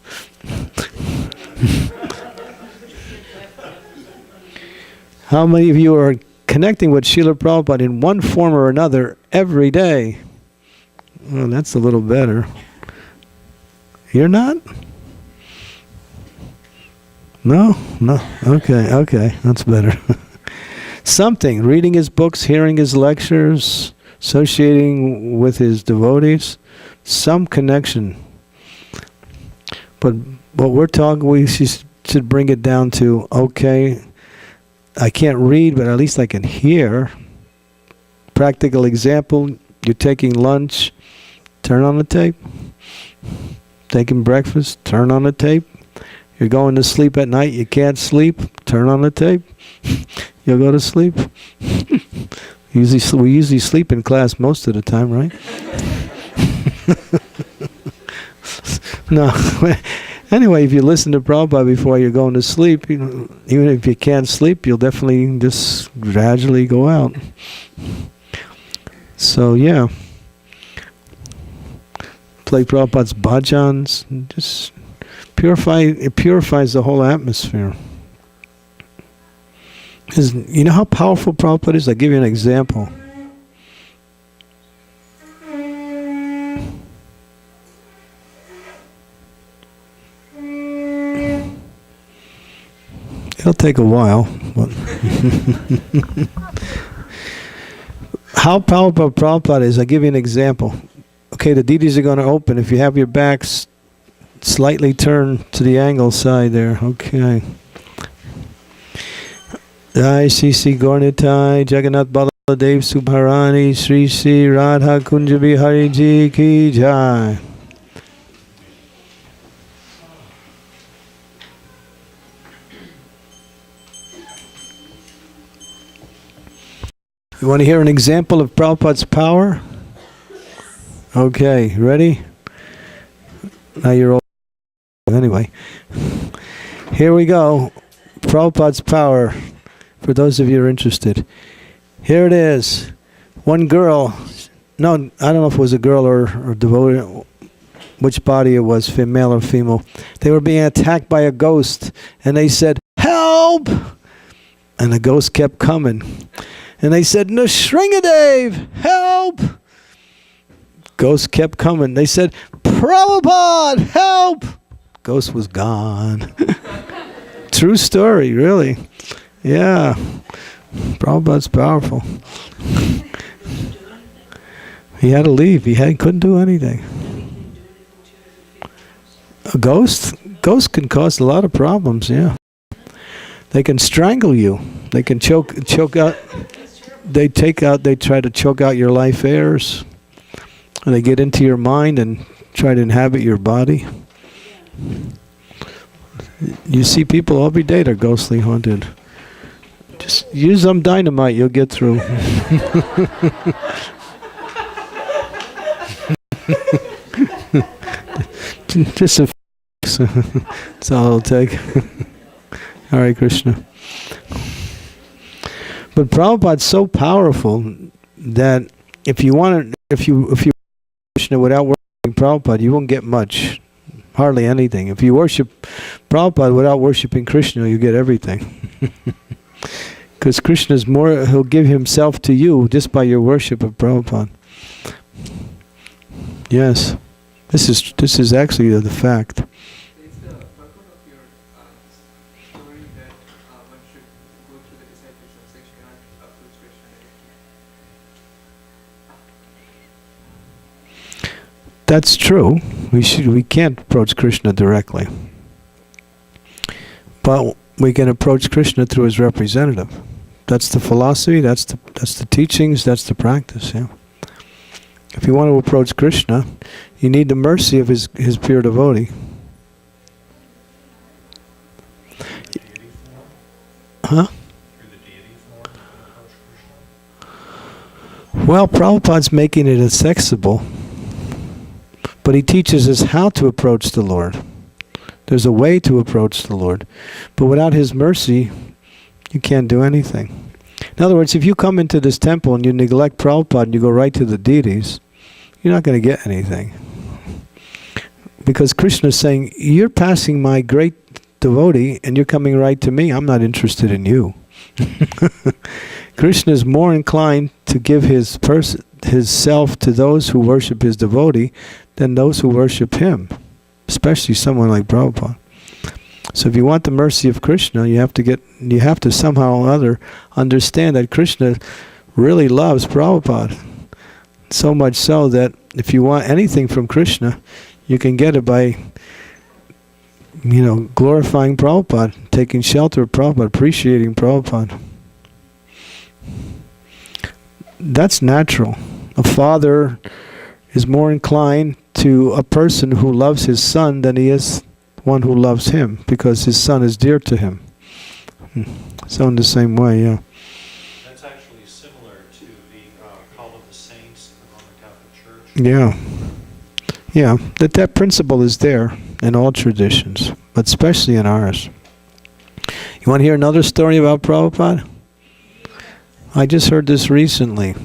How many of you are connecting with Srila Prabhupada in one form or another every day? Well, that's a little better. You're not? No? Okay, that's better. Something, reading his books, hearing his lectures, associating with his devotees, some connection. But what we're talking, we should bring it down to, okay, I can't read, but at least I can hear. Practical example, you're taking lunch, turn on the tape. Taking breakfast, turn on the tape. You're going to sleep at night, you can't sleep, turn on the tape. You'll go to sleep. We usually sleep in class most of the time, right? No. Anyway, if you listen to Prabhupada before you're going to sleep, even if you can't sleep, you'll definitely just gradually go out. So yeah. Play Prabhupada's bhajans, just it purifies the whole atmosphere. You know how powerful Prabhupada is? I'll give you an example. It'll take a while. But how powerful Prabhupada is, I'll give you an example. Okay, the deities are going to open. If you have your backs slightly turned to the angle side there. Okay. Jai Sri Gaurnitai Jagannath Baladev Subharani Sri Sri Radha Kunjabi Hari Ji Ki Jai. You want to hear an example of Prabhupada's power? Okay, ready? Now you're all... Anyway, here we go. Prabhupada's power, for those of you who are interested. Here it is. One girl, no, I don't know if it was a girl or devotee, which body it was, male or female. They were being attacked by a ghost, and they said, "Help!" And the ghost kept coming. And they said, "Nrsingadev, help!" Ghost kept coming. They said, "Prabhupada, help!" Ghost was gone. True story, really. Yeah. Prabhupada's powerful. He had to leave. Couldn't do anything. A ghost? Ghosts can cause a lot of problems, yeah. They can strangle you. They can choke out. They try to choke out your life airs. And they get into your mind and try to inhabit your body. You see people every day that are ghostly haunted. Just use some dynamite, you'll get through. Just a that's all it'll take. Hare Krishna. But Prabhupada's so powerful that if you Krishna without worshiping Prabhupada, you won't get much, hardly anything. If you worship Prabhupada without worshiping Krishna, you get everything. Because Krishna's more, he'll give himself to you just by your worship of Prabhupada. Yes, this is actually the fact. It's the purport of your story that one should go through the discipleship section and approach Krishna directly. That's true. We can't approach Krishna directly, but we can approach Krishna through his representative. That's the philosophy. That's the teachings. That's the practice. Yeah. If you want to approach Krishna, you need the mercy of his pure devotee. Huh? Well, Prabhupada's making it accessible, but he teaches us how to approach the Lord. There's a way to approach the Lord, but without his mercy, you can't do anything. In other words, if you come into this temple and you neglect Prabhupada and you go right to the deities, you're not going to get anything. Because Krishna is saying, you're passing my great devotee and you're coming right to me. I'm not interested in you. Krishna is more inclined to give his self to those who worship his devotee than those who worship him, especially someone like Prabhupada. So if you want the mercy of Krishna, you have to somehow or other understand that Krishna really loves Prabhupada. So much so that if you want anything from Krishna, you can get it by, glorifying Prabhupada, taking shelter of Prabhupada, appreciating Prabhupada. That's natural. A father is more inclined to a person who loves his son than he is one who loves him, because his son is dear to him. So in the same way, yeah. That's actually similar to the call of the saints in the Roman Catholic Church. Yeah. That principle is there in all traditions, but especially in ours. You want to hear another story about Prabhupada? I just heard this recently.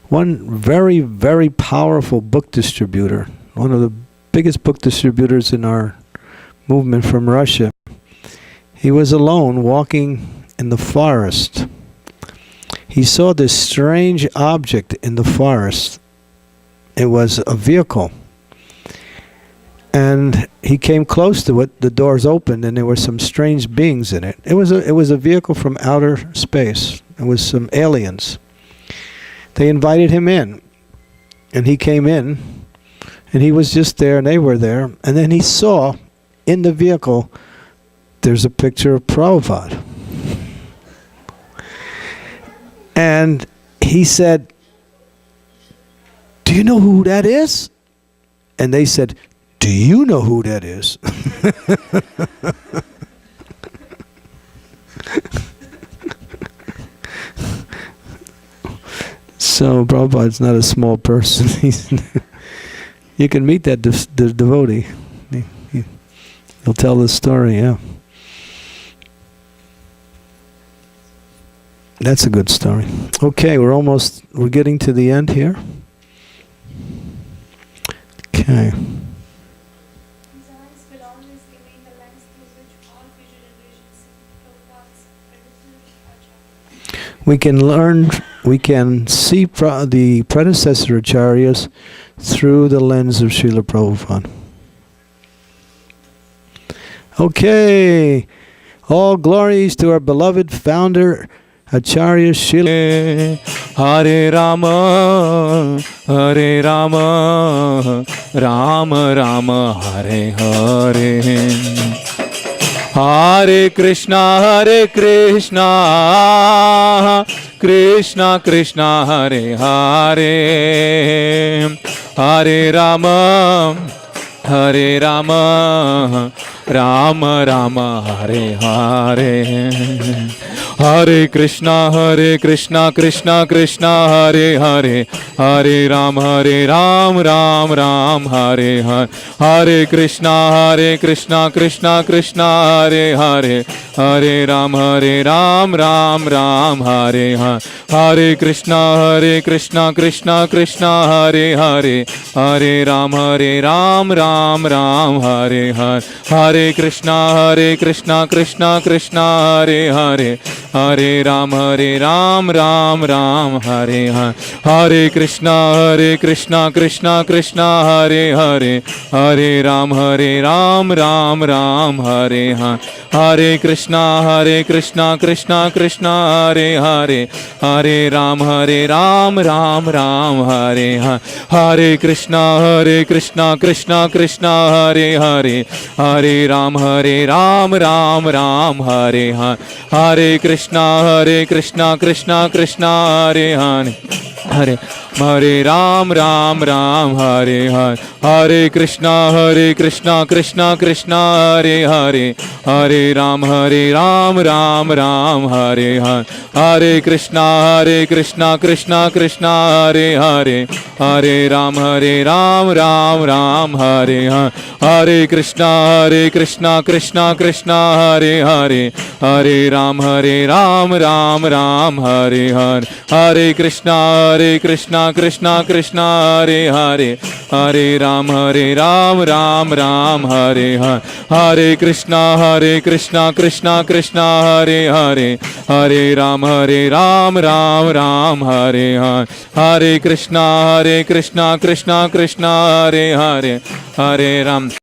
One very, very powerful book distributor, one of the biggest book distributors in our movement from Russia, he was alone walking in the forest. He saw this strange object in the forest. It was a vehicle. And he came close to it, the doors opened, and there were some strange beings in it. It was a vehicle from outer space. It was some aliens. They invited him in, and he came in, and he was just there, and they were there, and then he saw in the vehicle, there's a picture of Prabhupada. And he said, "Do you know who that is?" And they said, "Do you know who that is?" So Prabhupada's not a small person. You can meet that the devotee. He'll tell the story, yeah. That's a good story. Okay, we're getting to the end here. Okay. His eyes will always remain the lens through which all future generations see Prabhupada's predecessor Acharya. We can see the predecessor acharyas through the lens of Srila Prabhupada. Okay. All glories to our beloved founder, Acharya Srila. Hare Rama, Hare Rama, Rama Rama, Hare Hare. Hare Krishna, Krishna Krishna, Hare Hare. Hare Rama, Hare Rama, Rama Rama, Hare Hare. Hare Krishna, Krishna Krishna, Hare Hare. Hare Ram, Ram Ram, Hare Hare. Hare Krishna, Krishna Krishna, Hare Hare. Hare Ram, Ram Ram, Hare Hare. Hare Krishna, Krishna Krishna, Hare Hare. Hare Ram, Ram Ram, Hare Hare. Hare Krishna, Krishna Krishna, Hare Hare. Hare Ram, Ram Ram, Hare Hare. Hare Krishna, Krishna Krishna, Hare Hare. Hare Ram, Ram Ram, Hare Hare. Hare Krishna, Krishna Krishna, Hare Hare. Hare Ram, Ram Ram, Hare Hare. Hare Krishna, Krishna Krishna, Hare Hare. Hare Ram, Ram Ram, Hare Hare. Hare Krishna, Krishna Krishna, Hare Hare. Hare Ram Ram, Hare Hare. Hare Krishna, Krishna Krishna, Hare Hare. Hare Ram Ram, Hare Hare. Hare Krishna, Krishna Krishna, Hare Hare. Hare Ram Ram, Hare Hare. Hare Krishna, Krishna Krishna, Hare Hare. Hare Ram Ram, Hare Hare. Hare Krishna, Krishna Krishna, Hare Hare. Hare Ram Ram, Hare Hare. Hare Krishna, Krishna Krishna, Hare Hare. Hare Ram Ram, Hare Hare. Hare Krishna, Krishna Krishna, Hare Hare. Hare Ram.